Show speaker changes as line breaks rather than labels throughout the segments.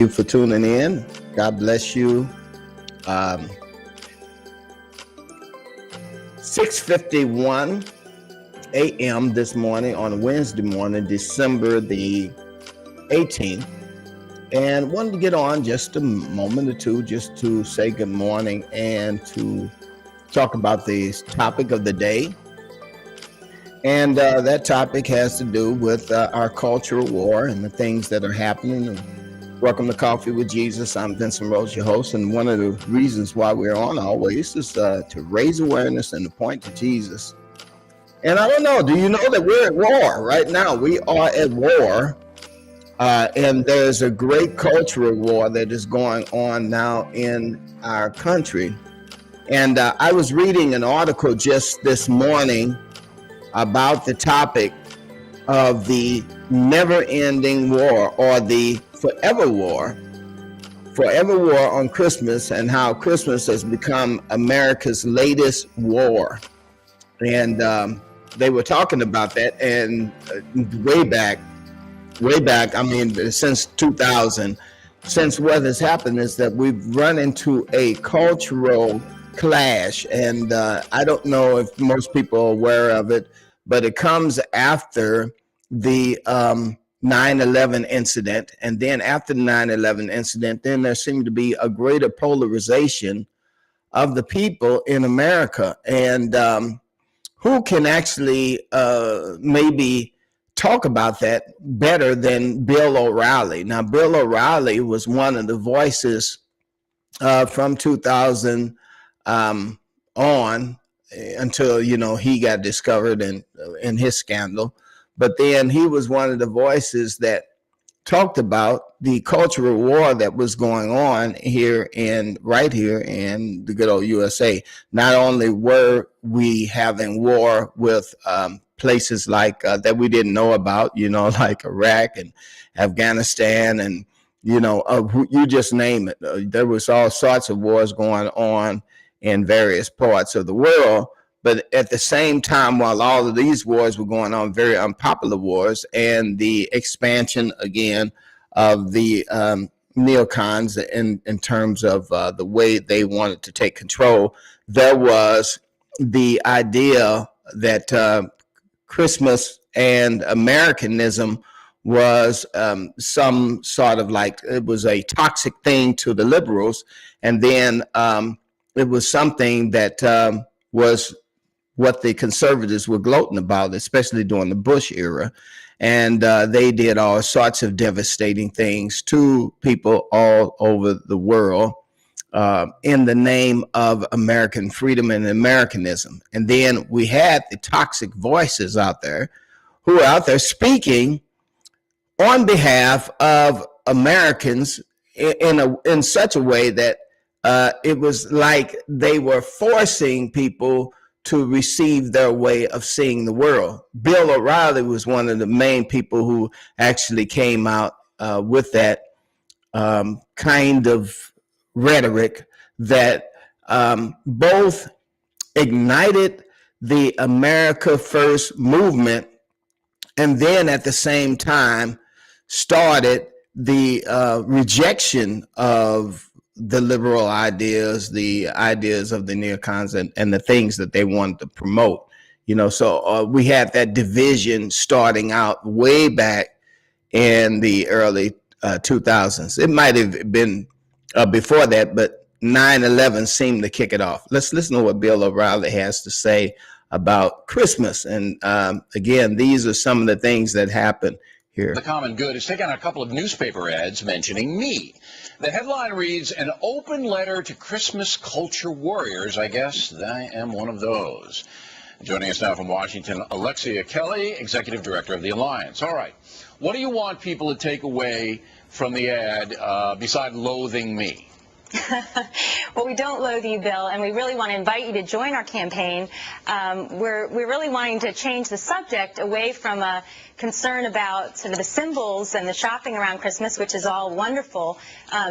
You for tuning in. God bless you. 6:51 a.m. this morning on Wednesday morning, December the 18th. And wanted to get on just a moment or two just to say good morning and to talk about the topic of the day. And that topic has to do with our cultural war and the things that are happening. Welcome to Coffee with Jesus. I'm Vincent Rose, your host, and one of the reasons why we're on always is to raise awareness and to point to Jesus. And I don't know, do you know that we're at war right now? We are at war, and there's a great cultural war that is going on now in our country. And I was reading an article just this morning about the topic of the never-ending war, or the forever war on Christmas, and how Christmas has become America's latest war. And they were talking about that, and way back, I mean, since 2000, since what has happened is that we've run into a cultural clash, and I don't know if most people are aware of it, but it comes after the 9/11 incident. And then after the 9/11 incident, then there seemed to be a greater polarization of the people in America. And who can actually maybe talk about that better than Bill O'Reilly? Now, Bill O'Reilly was one of the voices from 2000 on until, he got discovered in his scandal. But then he was one of the voices that talked about the cultural war that was going on right here in the good old USA. Not only were we having war with places like that we didn't know about, like Iraq and Afghanistan, and you just name it. There was all sorts of wars going on in various parts of the world. But at the same time, while all of these wars were going on, very unpopular wars, and the expansion again of the neocons in terms of the way they wanted to take control, there was the idea that Christmas and Americanism was some sort of like, it was a toxic thing to the liberals. And then it was something that was what the conservatives were gloating about, especially during the Bush era. And they did all sorts of devastating things to people all over the world in the name of American freedom and Americanism. And then we had the toxic voices out there who are out there speaking on behalf of Americans in such a way that it was like they were forcing people to receive their way of seeing the world. Bill O'Reilly was one of the main people who actually came out with that kind of rhetoric that both ignited the America First movement, and then at the same time started the rejection of the liberal ideas, the ideas of the neocons, and the things that they wanted to promote. So we had that division starting out way back in the early 2000s. It might have been before that, but 9/11 seemed to kick it off. Let's listen to what Bill O'Reilly has to say about Christmas. And again, these are some of the things that happen here.
The Common Good has taken a couple of newspaper ads mentioning me. The headline reads, "An open letter to Christmas culture warriors." I guess I am one of those. Joining us now from Washington, Alexia Kelly, Executive Director of the Alliance. All right. What do you want people to take away from the ad besides loathing me?
Well, we don't loathe you, Bill, and we really want to invite you to join our campaign. We're really wanting to change the subject away from a concern about sort of the symbols and the shopping around Christmas, which is all wonderful,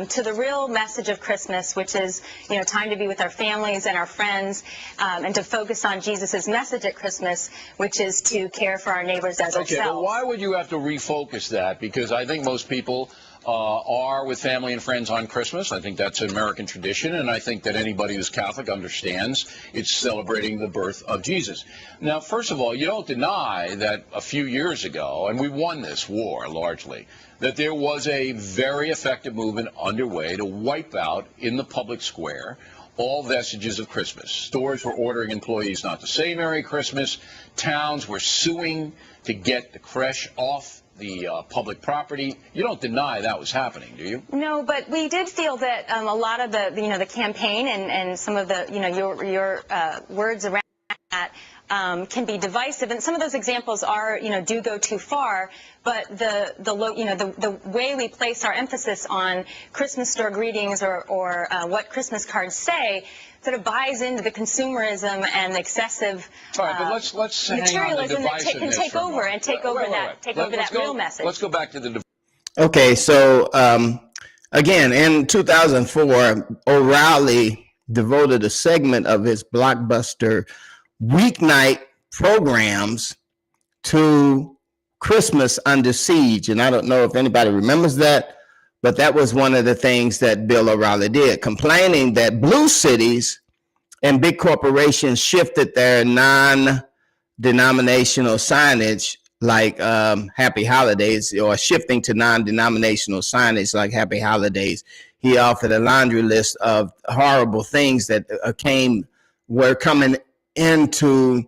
to the real message of Christmas, which is, time to be with our families and our friends, and to focus on Jesus' message at Christmas, which is to care for our neighbors as ourselves.
Okay, but why would you have to refocus that? Because I think most people are with family and friends on Christmas. I think that's an American tradition, and I think that anybody who's Catholic understands it's celebrating the birth of Jesus. Now, first of all, you don't deny that a few years ago, and we won this war largely, that there was a very effective movement underway to wipe out in the public square all vestiges of Christmas. Stores were ordering employees not to say Merry Christmas. Towns were suing to get the creche off the public property. You don't deny that was happening, do you?
No, but we did feel that a lot of the campaign and some of the your words around that can be divisive, and some of those examples are do go too far. But the way we place our emphasis on Christmas store greetings or what Christmas cards say sort of buys into the consumerism and the excessive
All right, but let's hang on the
materialism that can take over and take over that real message.
Let's go back to the
Okay, so again, in 2004, O'Reilly devoted a segment of his blockbuster weeknight programs to Christmas Under Siege. And I don't know if anybody remembers that, but that was one of the things that Bill O'Reilly did, complaining that blue cities and big corporations shifted their non-denominational signage like Happy Holidays, or shifting to non-denominational signage like Happy Holidays. He offered a laundry list of horrible things that were coming into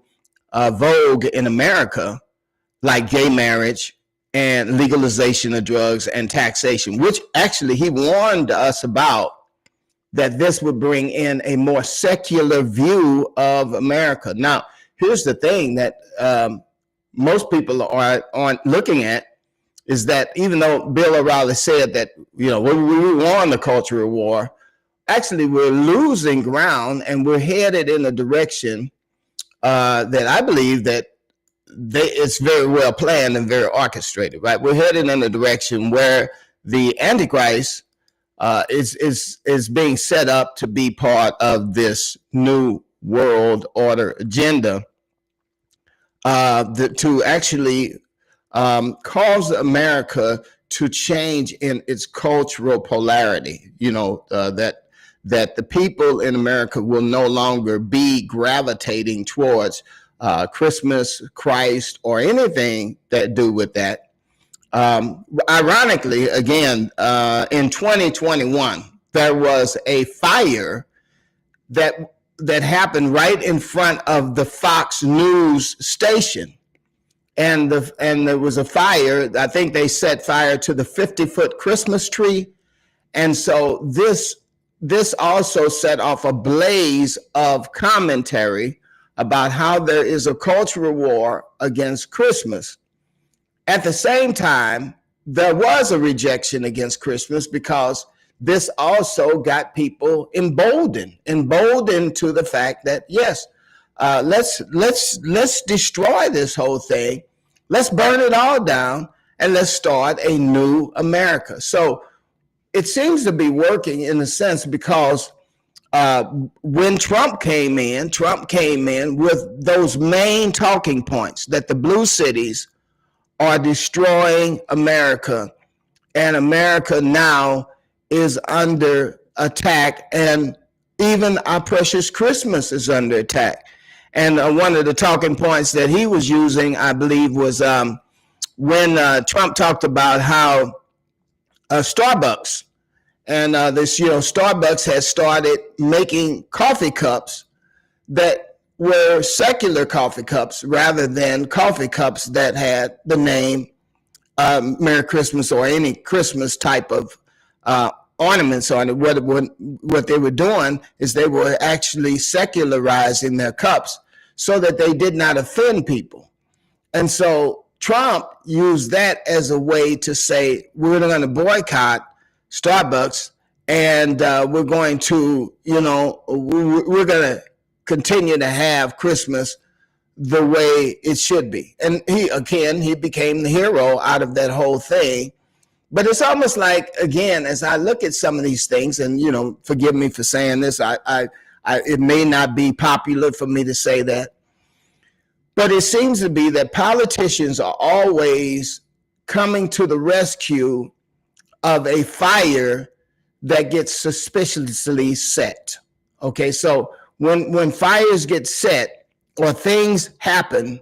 vogue in America, like gay marriage and legalization of drugs and taxation, which actually he warned us about, that this would bring in a more secular view of America. Now, here's the thing that most people aren't looking at, is that even though Bill O'Reilly said that, we won the cultural war, actually we're losing ground, and we're headed in a direction that I believe that it's very well planned and very orchestrated, right? We're headed in a direction where the Antichrist is being set up to be part of this new world order agenda, to actually cause America to change in its cultural polarity. That the people in America will no longer be gravitating towards Christmas, Christ, or anything that do with that. Ironically, again, in 2021, there was a fire that happened right in front of the Fox News station. And there was a fire. I think they set fire to the 50-foot Christmas tree. And so this also set off a blaze of commentary about how there is a cultural war against Christmas. At the same time, there was a rejection against Christmas, because this also got people emboldened to the fact that, yes, let's destroy this whole thing. Let's burn it all down, and let's start a new America. So it seems to be working in a sense, because when Trump came in with those main talking points that the blue cities are destroying America, and America now is under attack, and even our precious Christmas is under attack. And one of the talking points that he was using, I believe, was when Trump talked about how Starbucks and Starbucks has started making coffee cups that were secular coffee cups rather than coffee cups that had the name Merry Christmas or any Christmas type of ornaments on it. What they were doing is they were actually secularizing their cups so that they did not offend people. And so Trump used that as a way to say, we're going to boycott Starbucks, and we're going to, we're going to continue to have Christmas the way it should be. And he became the hero out of that whole thing. But it's almost like, again, as I look at some of these things, and, forgive me for saying this, it may not be popular for me to say that, but it seems to be that politicians are always coming to the rescue of a fire that gets suspiciously set. Okay, so when fires get set or things happen,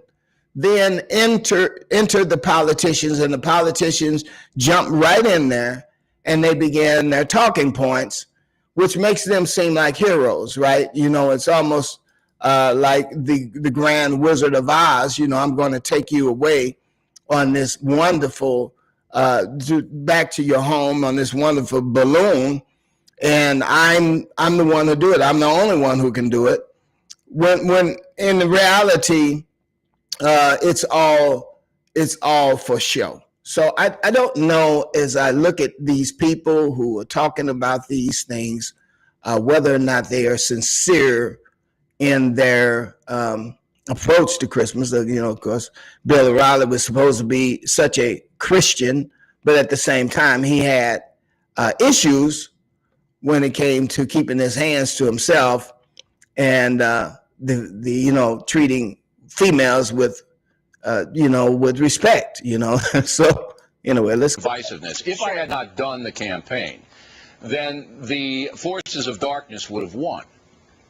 then enter the politicians, and the politicians jump right in there and they begin their talking points, which makes them seem like heroes, right? You know, it's almost like the Grand Wizard of Oz. You know, I'm going to take you away on this wonderful back to your home on this wonderful balloon, and I'm the one who do it. I'm the only one who can do it. When in the reality, it's all for show. So I don't know, as I look at these people who are talking about these things, whether or not they are sincere in their approach to Christmas. You know, of course, Bill O'Reilly was supposed to be such a Christian, but at the same time, he had issues when it came to keeping his hands to himself and the treating females with with respect. So anyway, let's
divisiveness. If I had not done the campaign, then the forces of darkness would have won.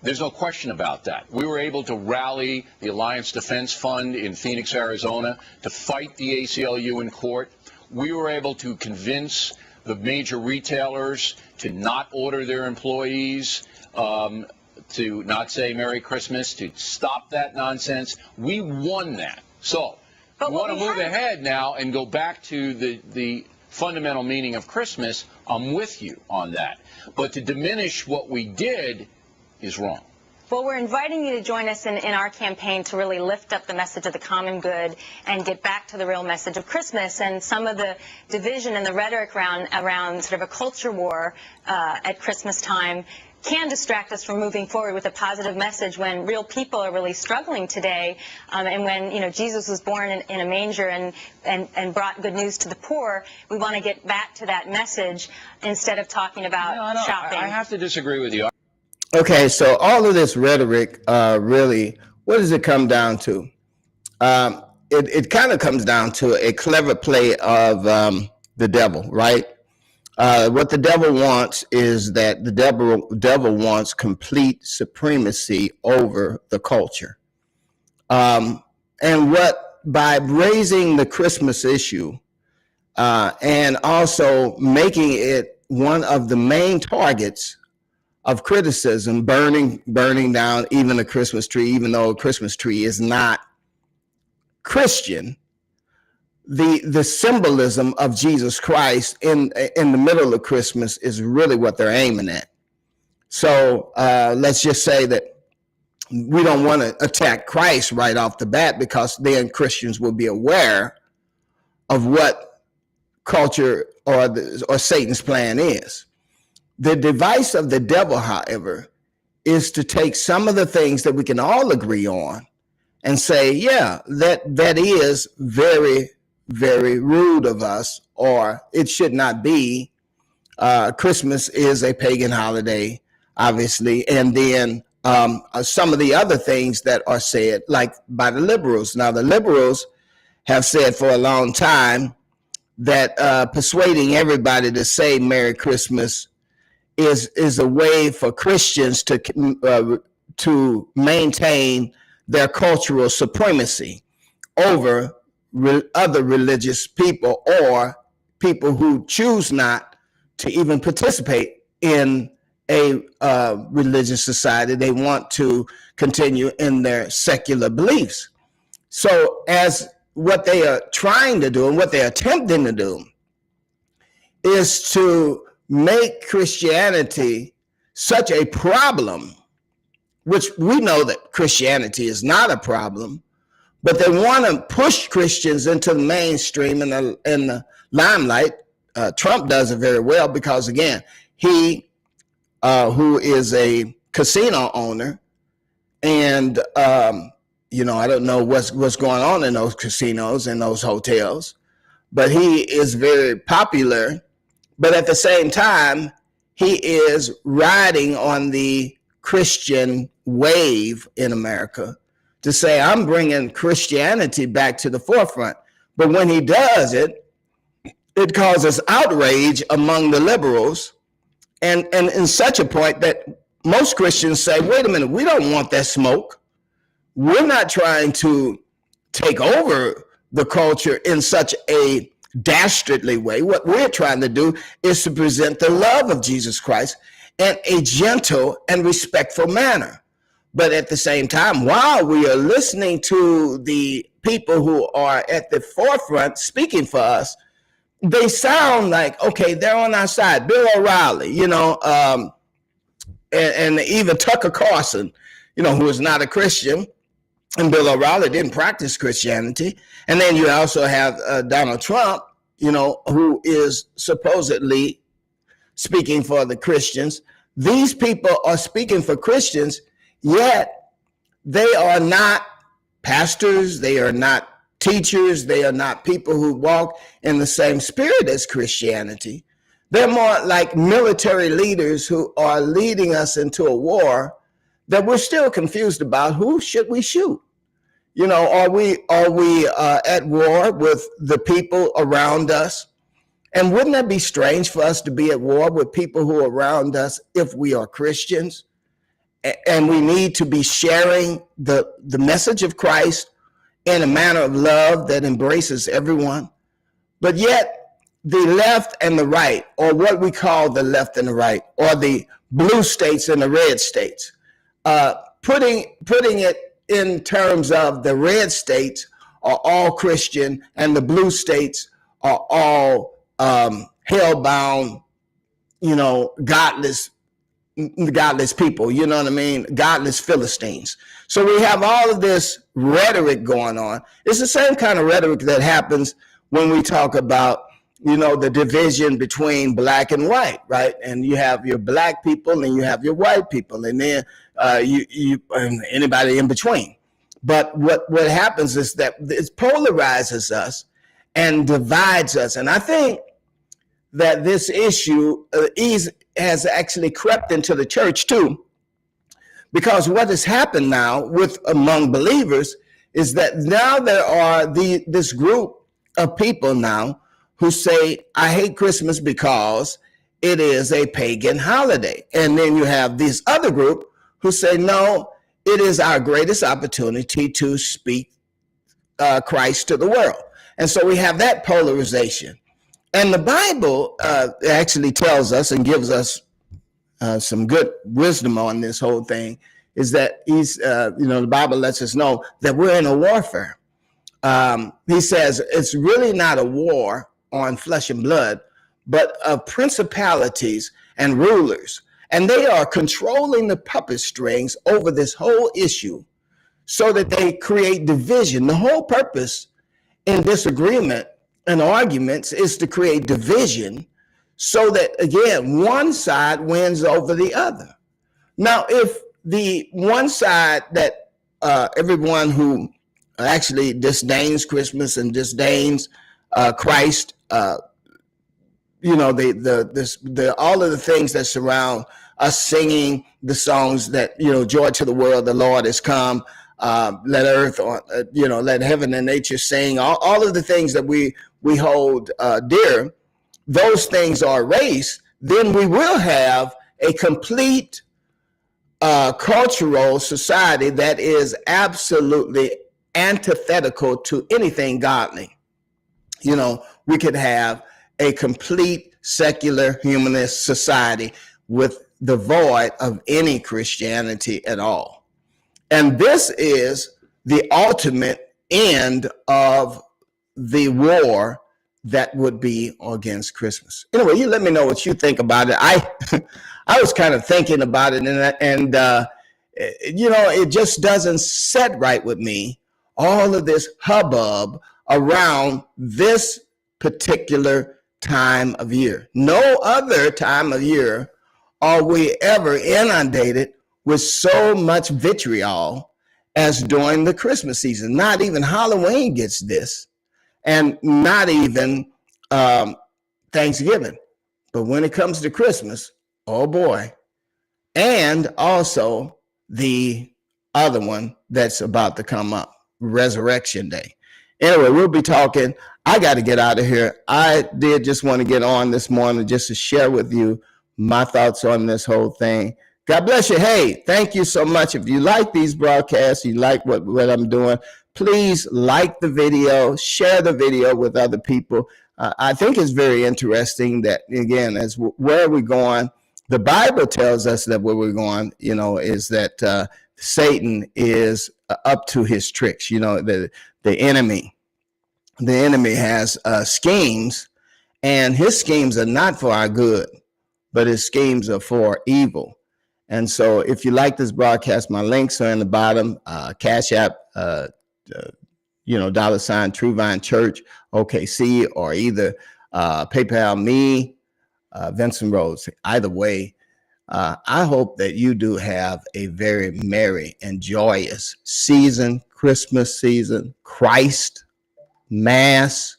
There's no question about that. We were able to rally the Alliance Defense Fund in Phoenix, Arizona, to fight the ACLU in court. We were able to convince the major retailers to not order their employees to not say Merry Christmas, to stop that nonsense. We won that. So we want to move ahead now and go back to the fundamental meaning of Christmas. I'm with you on that. But to diminish what we did is wrong.
Well, we're inviting you to join us in our campaign to really lift up the message of the common good and get back to the real message of Christmas. And some of the division and the rhetoric around sort of a culture war at Christmas time can distract us from moving forward with a positive message when real people are really struggling today, and when Jesus was born in a manger and brought good news to the poor. We want to get back to that message instead of talking about shopping.
I have to disagree with you.
Okay, so all of this rhetoric, really, what does it come down to? It kind of comes down to a clever play of the devil, right? What the devil wants is that the devil wants complete supremacy over the culture. And by raising the Christmas issue and also making it one of the main targets of criticism, burning down even a Christmas tree, even though a Christmas tree is not Christian, the symbolism of Jesus Christ in the middle of Christmas is really what they're aiming at. So let's just say that we don't want to attack Christ right off the bat, because then Christians will be aware of what culture or Satan's plan is. The device of the devil, however, is to take some of the things that we can all agree on and say, yeah, that is very, very rude of us, or it should not be. Christmas is a pagan holiday, obviously. And then some of the other things that are said, like by the liberals. Now, the liberals have said for a long time that persuading everybody to say Merry Christmas is a way for Christians to maintain their cultural supremacy over other religious people, or people who choose not to even participate in a religious society. They want to continue in their secular beliefs. So as what they are trying to do and what they're attempting to do is to make Christianity such a problem, which we know that Christianity is not a problem, but they want to push Christians into the mainstream and the limelight. Trump does it very well because, again, he, who is a casino owner, and I don't know what's going on in those casinos and those hotels, but he is very popular. But at the same time, he is riding on the Christian wave in America to say, I'm bringing Christianity back to the forefront. But when he does it, it causes outrage among the liberals, and in such a point that most Christians say, wait a minute, we don't want that smoke. We're not trying to take over the culture in such a dastardly way. What we're trying to do is to present the love of Jesus Christ in a gentle and respectful manner. But at the same time, while we are listening to the people who are at the forefront speaking for us, they sound like, okay, they're on our side. Bill O'Reilly, and even Tucker Carlson, who is not a Christian, and Bill O'Reilly didn't practice Christianity. And then you also have Donald Trump, who is supposedly speaking for the Christians. These people are speaking for Christians, yet they are not pastors, they are not teachers, they are not people who walk in the same spirit as Christianity. They're more like military leaders who are leading us into a war that we're still confused about. Who should we shoot? Are we at war with the people around us? And wouldn't that be strange for us to be at war with people who are around us if we are Christians? And we need to be sharing the message of Christ in a manner of love that embraces everyone. But yet the left and the right, or what we call the left and the right, or the blue states and the red states, putting it in terms of the red states are all Christian and the blue states are all hell-bound, godless people, you know what I mean? Godless Philistines. So we have all of this rhetoric going on. It's the same kind of rhetoric that happens when we talk about, the division between black and white, right? And you have your black people and you have your white people, and then and anybody in between. But what happens is that it polarizes us and divides us. And I think that this issue has actually crept into the church too, because what has happened now among believers is that now there are this group of people now who say, I hate Christmas because it is a pagan holiday. And then you have this other group who say, no, it is our greatest opportunity to speak Christ to the world. And so we have that polarization. And the Bible actually tells us and gives us some good wisdom on this whole thing, is that the Bible lets us know that we're in a warfare. He says it's really not a war on flesh and blood, but of principalities and rulers. And they are controlling the puppet strings over this whole issue so that they create division. The whole purpose in disagreement and arguments is to create division so that, again, one side wins over the other. Now, if the one side that everyone who actually disdains Christmas and disdains Christ, all of the things that surround us singing the songs that, joy to the world, the Lord has come, let earth, let heaven and nature sing, all of the things that we hold dear, those things are erased, then we will have a complete cultural society that is absolutely antithetical to anything godly. We could have a complete secular humanist society with the void of any Christianity at all. And this is the ultimate end of the war that would be against Christmas. Anyway, you let me know what you think about it. I was kind of thinking about it, and it just doesn't set right with me, all of this hubbub around this particular time of year. No other time of year are we ever inundated with so much vitriol as during the Christmas season. Not even Halloween gets this, and not even Thanksgiving. But when it comes to Christmas, oh boy. And also the other one that's about to come up, Resurrection Day. Anyway, we'll be talking. I got to get out of here. I did just want to get on this morning just to share with you my thoughts on this whole thing. God bless you. Hey, thank you so much. If you like these broadcasts, you like what I'm doing, please like the video, share the video with other people. I think it's very interesting that, again, as where we're going, the Bible tells us that where we're going, is that Satan is up to his tricks. The enemy has schemes, and his schemes are not for our good, but his schemes are for evil. And so if you like this broadcast, my links are in the bottom. Cash App, $ True Vine Church, OKC, or either PayPal me, Vincent Rhodes. Either way, I hope that you do have a very merry and joyous season, Christmas season, Christ, Mass,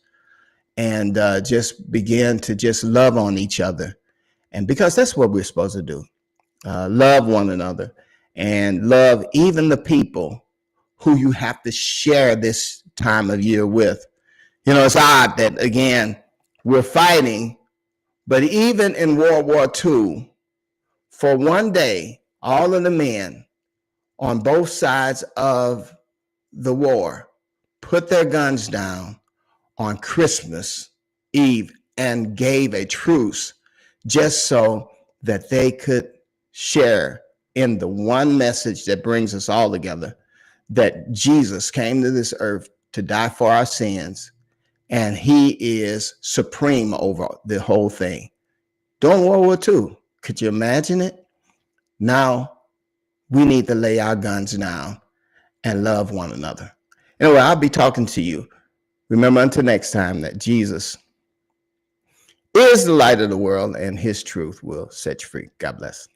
and just begin to just love on each other. And because that's what we're supposed to do, love one another and love even the people who you have to share this time of year with. It's odd that, again, we're fighting, but even in World War II, for one day, all of the men on both sides of the war put their guns down on Christmas Eve and gave a truce just so that they could share in the one message that brings us all together, that Jesus came to this earth to die for our sins, and he is supreme over the whole thing. During World War II, could you imagine it? Now we need to lay our guns down and love one another. Anyway, I'll be talking to you. Remember, until next time, that Jesus is the light of the world and his truth will set you free. God bless.